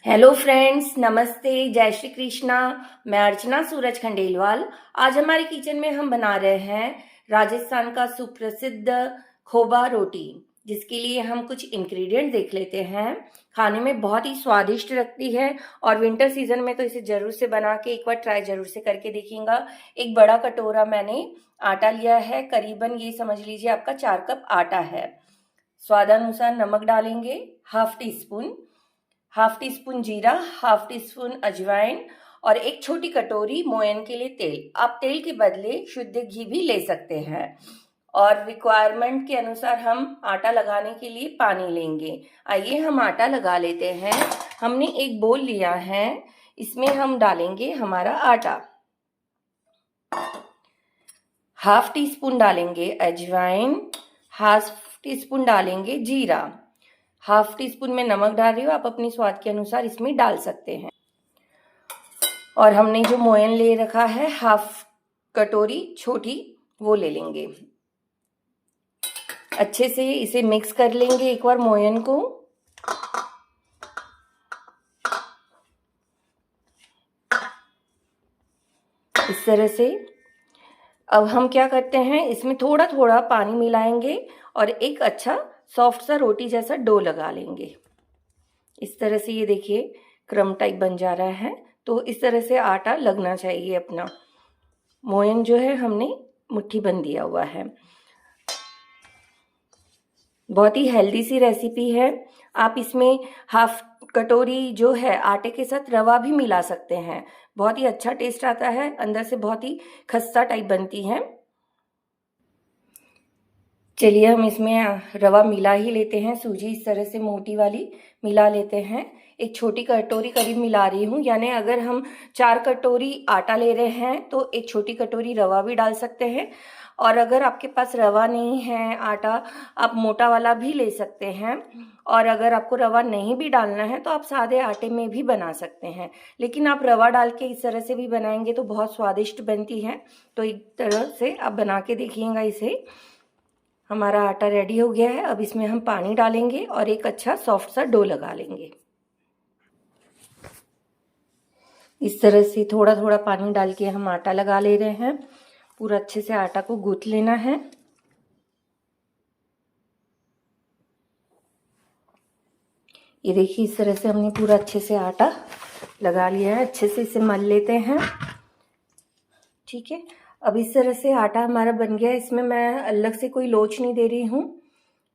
Hello friends, नमस्ते, जय श्री कृष्णा। मैं अर्चना सूरज खंडेलवाल। आज हमारे किचन में हम बना रहे हैं राजस्थान का सुप्रसिद्ध खोबा रोटी, जिसके लिए हम कुछ इंग्रेडिएंट देख लेते हैं। खाने में बहुत ही स्वादिष्ट लगती है और विंटर सीजन में तो इसे जरूर से बना के एक बार ट्राई जरूर से करके देखिएगा। एक बड़ा कटोरा मैंने आटा लिया है, करीबन ये समझ लीजिए आपका 4 कप आटा है। स्वादानुसार नमक डालेंगे, हाफ टी स्पून जीरा, हाफ टी स्पून अजवाइन और एक छोटी कटोरी मोयन के लिए तेल। आप तेल के बदले शुद्ध घी भी ले सकते हैं। और रिक्वायरमेंट के अनुसार हम आटा लगाने के लिए पानी लेंगे। आइए हम आटा लगा लेते हैं। हमने एक बोल लिया है, इसमें हम डालेंगे हमारा आटा। हाफ टी स्पून डालेंगे अजवाइन, हाफ टी स्पून डालेंगे जीरा, हाफ टी स्पून में नमक डाल रही हूँ, आप अपनी स्वाद के अनुसार इसमें डाल सकते हैं। और हमने जो मोयन ले रखा है हाफ कटोरी छोटी, वो ले लेंगे। अच्छे से इसे मिक्स कर लेंगे एक बार मोयन को। इस तरह से अब हम क्या करते हैं, इसमें थोड़ा थोड़ा पानी मिलाएंगे और एक अच्छा सॉफ्ट सा रोटी जैसा डो लगा लेंगे। इस तरह से ये देखिए क्रम टाइप बन जा रहा है, तो इस तरह से आटा लगना चाहिए अपना। मोयन जो है हमने मुट्ठी बंद दिया हुआ है। बहुत ही हेल्दी सी रेसिपी है। आप इसमें हाफ कटोरी जो है आटे के साथ रवा भी मिला सकते हैं, बहुत ही अच्छा टेस्ट आता है। अंदर से बहुत ही खस्ता टाइप बनती है। चलिए हम इसमें रवा मिला ही लेते हैं। सूजी इस तरह से मोटी वाली मिला लेते हैं। एक छोटी कटोरी करीब मिला रही हूँ, यानी अगर हम 4 कटोरी आटा ले रहे हैं तो एक छोटी कटोरी रवा भी डाल सकते हैं। और अगर आपके पास रवा नहीं है, आटा आप मोटा वाला भी ले सकते हैं। और अगर आपको रवा नहीं भी डालना है तो आप सादे आटे में भी बना सकते हैं, लेकिन आप रवा डाल के इस तरह से भी बनाएंगे तो बहुत स्वादिष्ट बनती है। तो एक तरह से आप बना के देखिएगा इसे। हमारा आटा रेडी हो गया है। अब इसमें हम पानी डालेंगे और एक अच्छा सॉफ्ट सा डो लगा लेंगे। इस तरह से थोड़ा थोड़ा पानी डाल के हम आटा लगा ले रहे हैं। पूरा अच्छे से आटा को गूंथ लेना है। ये देखिए इस तरह से हमने पूरा अच्छे से आटा लगा लिया है। अच्छे से इसे मल लेते हैं। ठीक है, अब इस तरह से आटा हमारा बन गया है। इसमें मैं अलग से कोई लोच नहीं दे रही हूँ।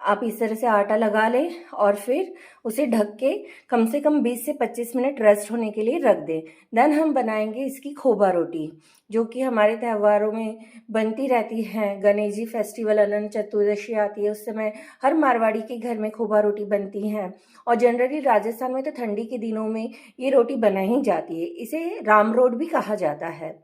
आप इस तरह से आटा लगा लें और फिर उसे ढक के कम से कम 20 से 25 मिनट रेस्ट होने के लिए रख दें। देन हम बनाएंगे इसकी खोबा रोटी, जो कि हमारे त्योहारों में बनती रहती है। गणेश जी फेस्टिवल, अनंत चतुर्दशी आती है, उस समय हर मारवाड़ी के घर में खोबा रोटी बनती है। और जनरली राजस्थान में तो ठंडी के दिनों में ये रोटी बनाई ही जाती है। इसे राम रोट भी कहा जाता है।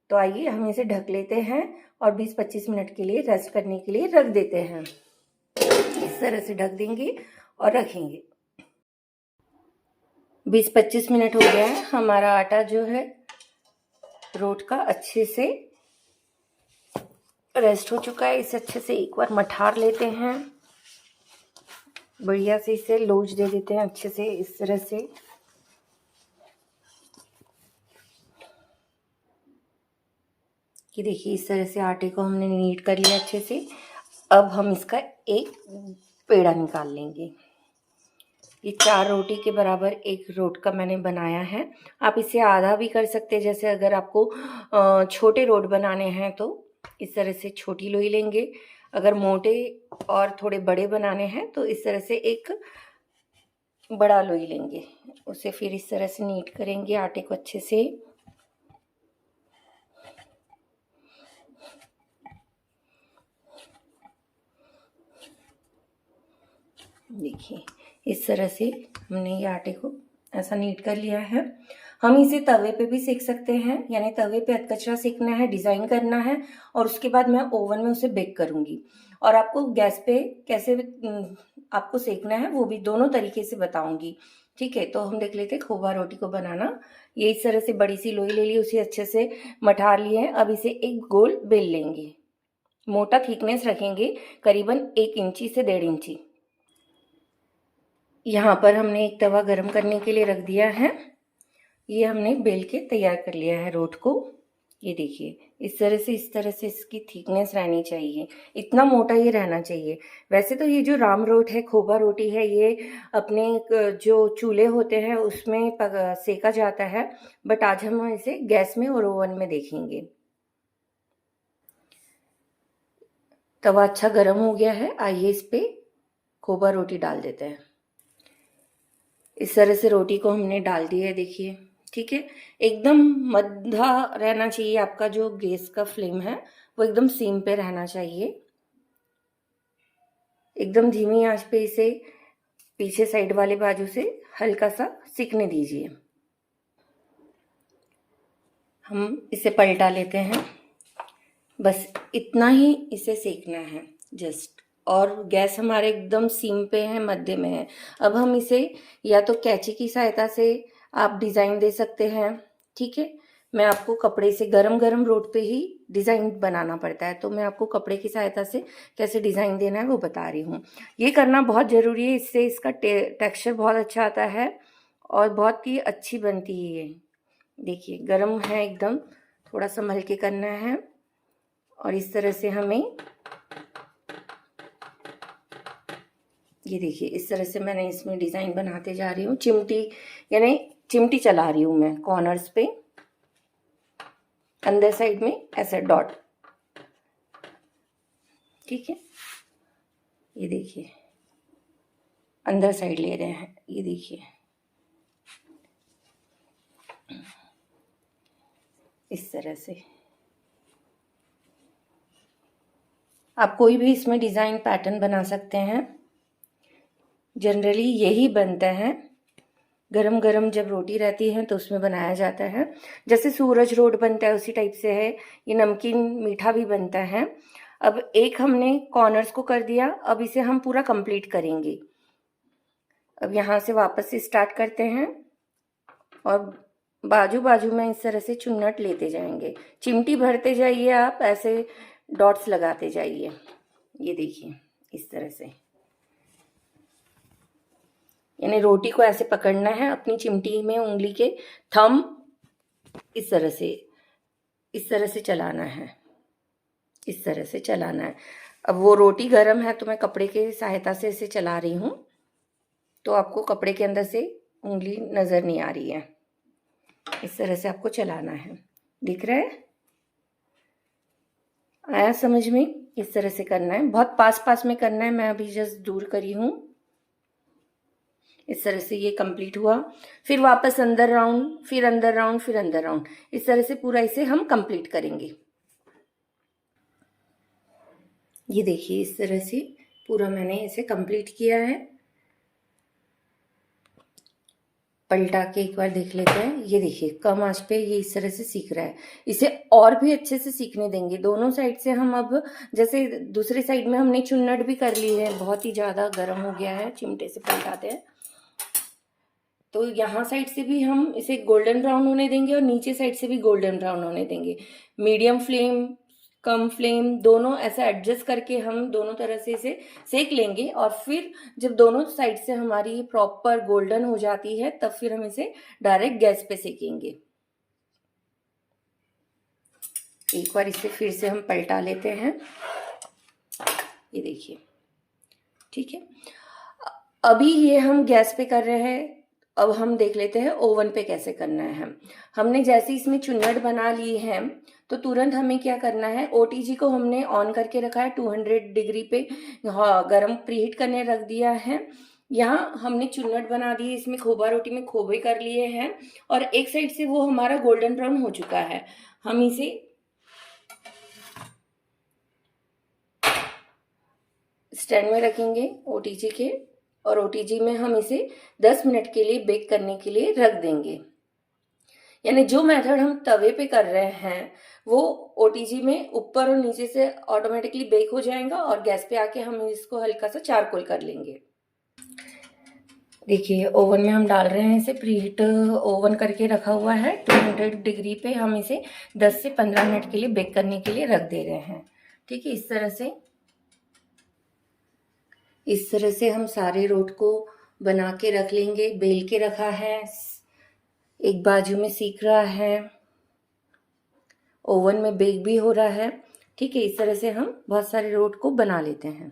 तो आइए हम इसे ढक लेते हैं और 20-25 मिनट के लिए रेस्ट करने के लिए रख देते हैं। इस तरह से ढक देंगे और रखेंगे। 20-25 मिनट हो गया है। हमारा आटा जो है रोट का अच्छे से रेस्ट हो चुका है। इसे अच्छे से एक बार मठार लेते हैं। बढ़िया से इसे लोच दे देते हैं अच्छे से इस तरह से। कि देखिए इस तरह से आटे को हमने नीट कर लिया अच्छे से। अब हम इसका एक पेड़ा निकाल लेंगे। ये 4 रोटी के बराबर एक रोट का मैंने बनाया है। आप इसे आधा भी कर सकते हैं। जैसे अगर आपको छोटे रोट बनाने हैं तो इस तरह से छोटी लोई लेंगे। अगर मोटे और थोड़े बड़े बनाने हैं तो इस तरह से एक बड़ा लोई लेंगे। उसे फिर इस तरह से नीट करेंगे आटे को अच्छे से। देखिए इस तरह से हमने ये आटे को ऐसा नीट कर लिया है। हम इसे तवे पे भी सेक सकते हैं, यानी तवे पे अधकचरा सेकना है, डिज़ाइन करना है और उसके बाद मैं ओवन में उसे बेक करूँगी। और आपको गैस पे कैसे आपको सेकना है वो भी दोनों तरीके से बताऊँगी। ठीक है, तो हम देख लेते हैं खोबा रोटी को बनाना। ये इस तरह से बड़ी सी लोई ले ली, उसे अच्छे से मठार लिए हैं। अब इसे एक गोल बेल लेंगे। मोटा थिकनेस रखेंगे, करीबन 1 इंची से 1.5 इंची। यहाँ पर हमने एक तवा गरम करने के लिए रख दिया है। ये हमने बेल के तैयार कर लिया है रोट को। ये देखिए इस तरह से इसकी थिकनेस रहनी चाहिए, इतना मोटा ये रहना चाहिए। वैसे तो ये जो राम रोट है, खोबा रोटी है, ये अपने जो चूल्हे होते हैं उसमें सेका जाता है, बट आज हम इसे गैस में और ओवन में देखेंगे। तवा अच्छा गर्म हो गया है, आइए इस पे खोबा रोटी डाल देते हैं। इस तरह से रोटी को हमने डाल दी है, देखिए ठीक है। एकदम मद्धा रहना चाहिए आपका जो गैस का फ्लेम है, वो एकदम सिम पे रहना चाहिए। एकदम धीमी आंच पे इसे पीछे साइड वाले बाजू से हल्का सा सिकने दीजिए। हम इसे पलटा लेते हैं, बस इतना ही इसे सेकना है जस्ट। और गैस हमारे एकदम सिम पे है, मध्य में है। अब हम इसे या तो कैंची की सहायता से आप डिज़ाइन दे सकते हैं, ठीक है। मैं आपको कपड़े से गरम गरम रोट पे ही डिज़ाइन बनाना पड़ता है, तो मैं आपको कपड़े की सहायता से कैसे डिज़ाइन देना है वो बता रही हूँ। ये करना बहुत ज़रूरी है, इससे इसका टेक्सचर बहुत अच्छा आता है और बहुत ही अच्छी बनती है ये। देखिए गरम है एकदम, थोड़ा संभल के करना है। और इस तरह से हमें, ये देखिए इस तरह से मैंने इसमें डिज़ाइन बनाते जा रही हूँ। चिमटी यानी चिमटी चला रही हूँ मैं कॉर्नर्स पे, अंदर साइड में ऐसे डॉट, ठीक है। ये देखिए अंदर साइड ले रहे हैं, ये देखिए इस तरह से। आप कोई भी इसमें डिज़ाइन पैटर्न बना सकते हैं। जनरली यही बनता है, गरम गरम जब रोटी रहती है तो उसमें बनाया जाता है। जैसे सूरज रोट बनता है उसी टाइप से है ये। नमकीन मीठा भी बनता है। अब एक हमने कॉर्नर्स को कर दिया, अब इसे हम पूरा कंप्लीट करेंगे। अब यहाँ से वापस से स्टार्ट करते हैं और बाजू बाजू में इस तरह से चुन्नट लेते जाएंगे। चिमटी भरते जाइए, आप ऐसे डॉट्स लगाते जाइए। ये देखिए इस तरह से, यानी रोटी को ऐसे पकड़ना है अपनी चिमटी में, उंगली के थंब इस तरह से चलाना है, इस तरह से चलाना है। अब वो रोटी गर्म है तो मैं कपड़े के सहायता से इसे चला रही हूँ, तो आपको कपड़े के अंदर से उंगली नज़र नहीं आ रही है। इस तरह से आपको चलाना है, दिख रहा है, आया समझ में? इस तरह से करना है, बहुत पास पास में करना है। मैं अभी जस्ट दूर करी हूँ। इस तरह से ये कंप्लीट हुआ, फिर वापस अंदर राउंड, फिर अंदर राउंड, फिर अंदर राउंड। इस तरह से पूरा इसे हम कंप्लीट करेंगे। ये देखिए इस तरह से पूरा मैंने इसे कंप्लीट किया है। पलटा के एक बार देख लेते हैं। ये देखिए कम आंच पे ये इस तरह से सीख रहा है। इसे और भी अच्छे से सीखने देंगे दोनों साइड से हम। अब जैसे दूसरे साइड में हमने चुन्नट भी कर ली है, बहुत ही ज़्यादा गर्म हो गया है, चिमटे से पलटाते हैं तो यहाँ साइड से भी हम इसे गोल्डन ब्राउन होने देंगे और नीचे साइड से भी गोल्डन ब्राउन होने देंगे। मीडियम फ्लेम, कम फ्लेम, दोनों ऐसा एडजस्ट करके हम दोनों तरह से इसे सेक लेंगे। और फिर जब दोनों साइड से हमारी प्रॉपर गोल्डन हो जाती है तब फिर हम इसे डायरेक्ट गैस पे सेकेंगे। एक बार इसे फिर से हम पलटा लेते हैं। ये देखिए ठीक है। अभी ये हम गैस पे कर रहे हैं, अब हम देख लेते हैं ओवन पे कैसे करना है। हमने जैसे इसमें चुन्नट बना ली है तो तुरंत हमें क्या करना है, ओटीजी को हमने ऑन करके रखा है, 200 डिग्री पे गरम प्रीहीट करने रख दिया है। यहाँ हमने चुन्नट बना दी है, इसमें खोबा रोटी में खोबे कर लिए हैं और एक साइड से वो हमारा गोल्डन ब्राउन हो चुका है। हम इसे स्टैंड में रखेंगे ओटीजी के, और ओटीजी में हम इसे 10 मिनट के लिए बेक करने के लिए रख देंगे। यानी जो मेथड हम तवे पे कर रहे हैं वो ओटीजी में ऊपर और नीचे से ऑटोमेटिकली बेक हो जाएगा और गैस पे आके हम इसको हल्का सा चारकोल कर लेंगे। देखिए ओवन में हम डाल रहे हैं इसे, प्रीहीट ओवन करके रखा हुआ है 200 डिग्री पे। हम इसे 10 से 15 मिनट के लिए बेक करने के लिए रख दे रहे हैं, ठीक है। इस तरह से हम सारे रोट को बना के रख लेंगे। बेल के रखा है, एक बाजू में सीख रहा है, ओवन में बेक भी हो रहा है। ठीक है, इस तरह से हम बहुत सारे रोट को बना लेते हैं।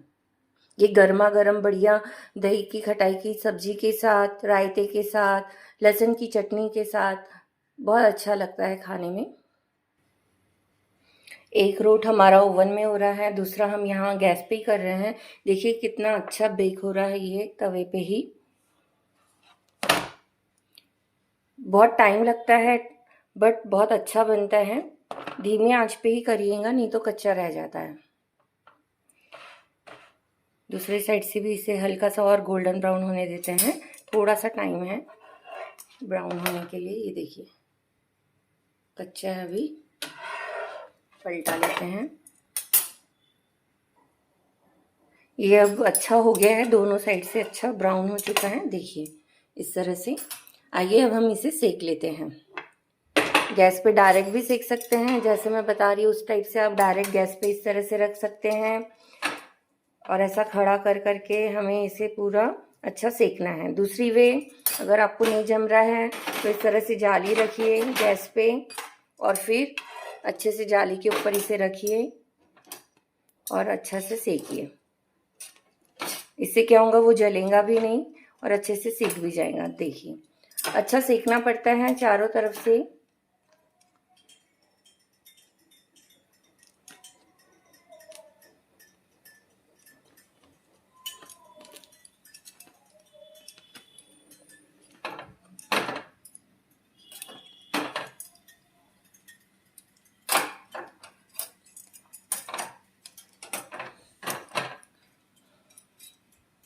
ये गर्मा गर्म बढ़िया दही की खटाई की सब्जी के साथ, रायते के साथ, लहसुन की चटनी के साथ बहुत अच्छा लगता है खाने में। एक रोट हमारा ओवन में हो रहा है, दूसरा हम यहाँ गैस पे ही कर रहे हैं। देखिए कितना अच्छा बेक हो रहा है ये तवे पे ही। बहुत टाइम लगता है बट बहुत अच्छा बनता है। धीमी आंच पे ही करिएगा, नहीं तो कच्चा रह जाता है। दूसरी साइड से भी इसे हल्का सा और गोल्डन ब्राउन होने देते हैं। थोड़ा सा टाइम है ब्राउन होने के लिए। ये देखिए कच्चा है अभी, पलटा लेते हैं। ये अब अच्छा हो गया है, दोनों साइड से अच्छा ब्राउन हो चुका है। देखिए इस तरह से। आइए अब हम इसे सेक लेते हैं। गैस पे डायरेक्ट भी सेक सकते हैं, जैसे मैं बता रही हूँ उस टाइप से आप डायरेक्ट गैस पे इस तरह से रख सकते हैं और ऐसा खड़ा कर करके हमें इसे पूरा अच्छा सेकना है। दूसरी वे, अगर आपको नहीं जम रहा है तो इस तरह से जाली रखिए गैस पे और फिर अच्छे से जाली के ऊपर इसे रखिए और अच्छा से सेकिए। इससे क्या होगा, वो जलेगा भी नहीं और अच्छे से सेक भी जाएगा। देखिए अच्छा सेकना पड़ता है चारों तरफ से।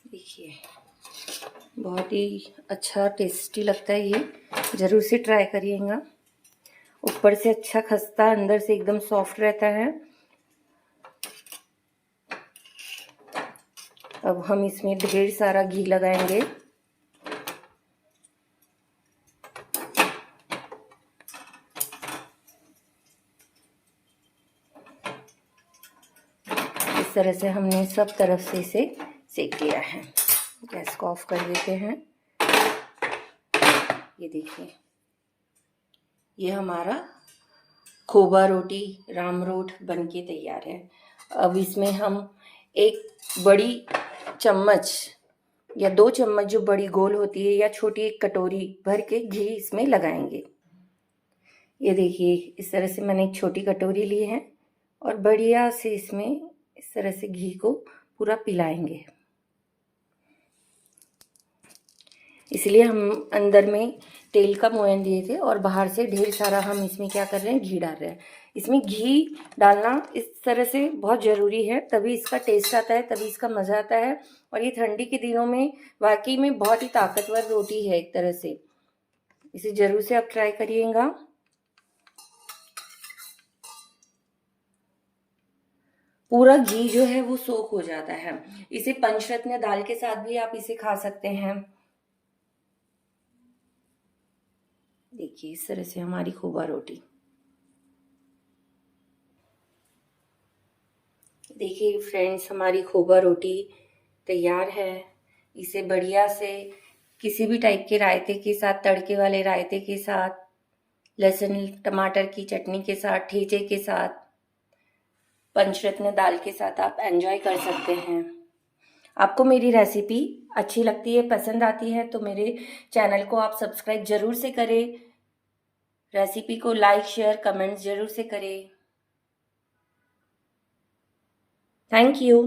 देखिए बहुत ही अच्छा टेस्टी लगता है ये, ज़रूर से ट्राई करिएगा। ऊपर से अच्छा खस्ता, अंदर से एकदम सॉफ्ट रहता है। अब हम इसमें ढेर सारा घी लगाएंगे। इस तरह से हमने सब तरफ से इसे सेक लिया है। गैस को ऑफ कर देते हैं। ये देखिए ये हमारा खोबा रोटी राम रोट बनके तैयार है। अब इसमें हम एक बड़ी चम्मच या 2 चम्मच जो बड़ी गोल होती है या छोटी एक कटोरी भर के घी इसमें लगाएंगे। ये देखिए इस तरह से मैंने एक छोटी कटोरी ली है और बढ़िया से इसमें इस तरह से घी को पूरा पिलाएंगे। इसलिए हम अंदर में तेल का मोयन दिए थे और बाहर से ढेर सारा हम इसमें क्या कर रहे हैं, घी डाल रहे हैं। इसमें घी डालना इस तरह से बहुत ज़रूरी है, तभी इसका टेस्ट आता है, तभी इसका मज़ा आता है। और ये ठंडी के दिनों में वाकई में बहुत ही ताकतवर रोटी है एक तरह से। इसे ज़रूर से आप ट्राई करिएगा। पूरा घी जो है वो सोख हो जाता है। इसे पंचरत्न दाल के साथ भी आप इसे खा सकते हैं। देखिए इस तरह से हमारी खोबा रोटी। देखिए फ्रेंड्स हमारी खोबा रोटी तैयार है। इसे बढ़िया से किसी भी टाइप के रायते के साथ, तड़के वाले रायते के साथ, लहसुन टमाटर की चटनी के साथ, ठेचे के साथ, पंचरत्न दाल के साथ आप एंजॉय कर सकते हैं। आपको मेरी रेसिपी अच्छी लगती है, पसंद आती है तो मेरे चैनल को आप सब्सक्राइब जरूर से करें। रेसिपी को लाइक शेयर कमेंट्स जरूर से करें। Thank you.